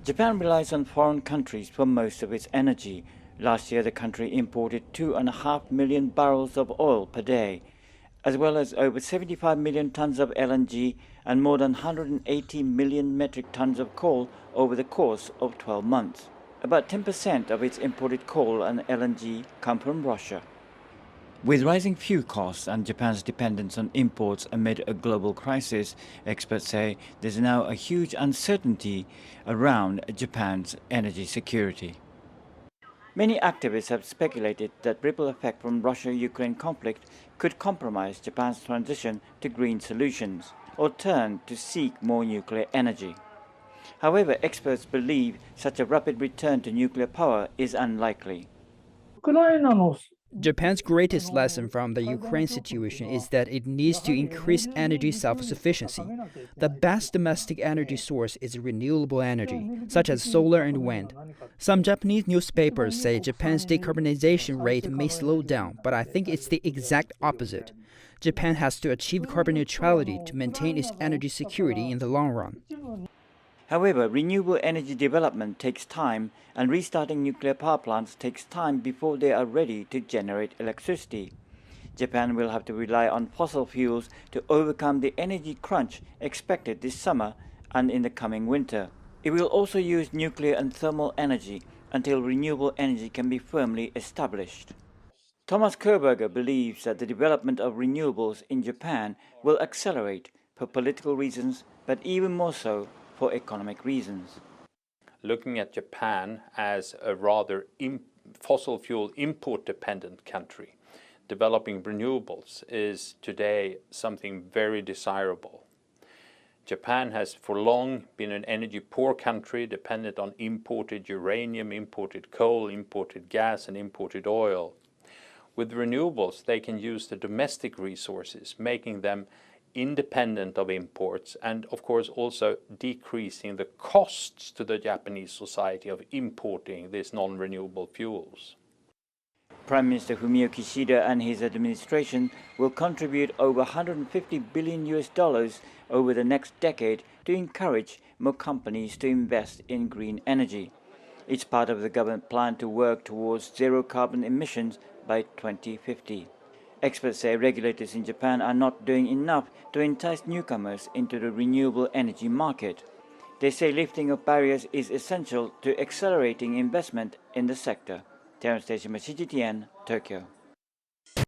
Japan relies on foreign countries for most of its energy. Last year, the country imported 2.5 million barrels of oil per day, as well as over 75 million tons of LNG and more than 180 million metric tons of coal over the course of 12 months. About 10% of its imported coal and LNG come from Russia. With rising fuel costs and Japan's dependence on imports amid a global crisis, experts say there's now a huge uncertainty around Japan's energy security. Many activists have speculated that ripple effect from Russia-Ukraine conflict could compromise Japan's transition to green solutions or turn to seek more nuclear energy. However, experts believe such a rapid return to nuclear power is unlikely. Japan's greatest lesson from the Ukraine situation is that it needs to increase energy self-sufficiency. The best domestic energy source is renewable energy, such as solar and wind. Some Japanese newspapers say Japan's decarbonization rate may slow down, but I think it's the exact opposite. Japan has to achieve carbon neutrality to maintain its energy security in the long run. However, renewable energy development takes time, and restarting nuclear power plants takes time before they are ready to generate electricity. Japan will have to rely on fossil fuels to overcome the energy crunch expected this summer and in the coming winter. It will also use nuclear and thermal energy until renewable energy can be firmly established. Thomas Kerberger believes that the development of renewables in Japan will accelerate for political reasons, but even more so for economic reasons. Looking at Japan as a rather fossil fuel import dependent country, developing renewables is today something very desirable. Japan has for long been an energy poor country dependent on imported uranium, imported coal, imported gas and imported oil. With renewables, they can use the domestic resources, making them independent of imports and of course also decreasing the costs to the Japanese society of importing these non-renewable fuels. Prime Minister Fumio Kishida and his administration will contribute over $150 billion over the next decade to encourage more companies to invest in green energy. It's part of the government plan to work towards zero carbon emissions by 2050. Experts say regulators in Japan are not doing enough to entice newcomers into the renewable energy market. They say lifting of barriers is essential to accelerating investment in the sector. Terence Station, CGTN, Tokyo.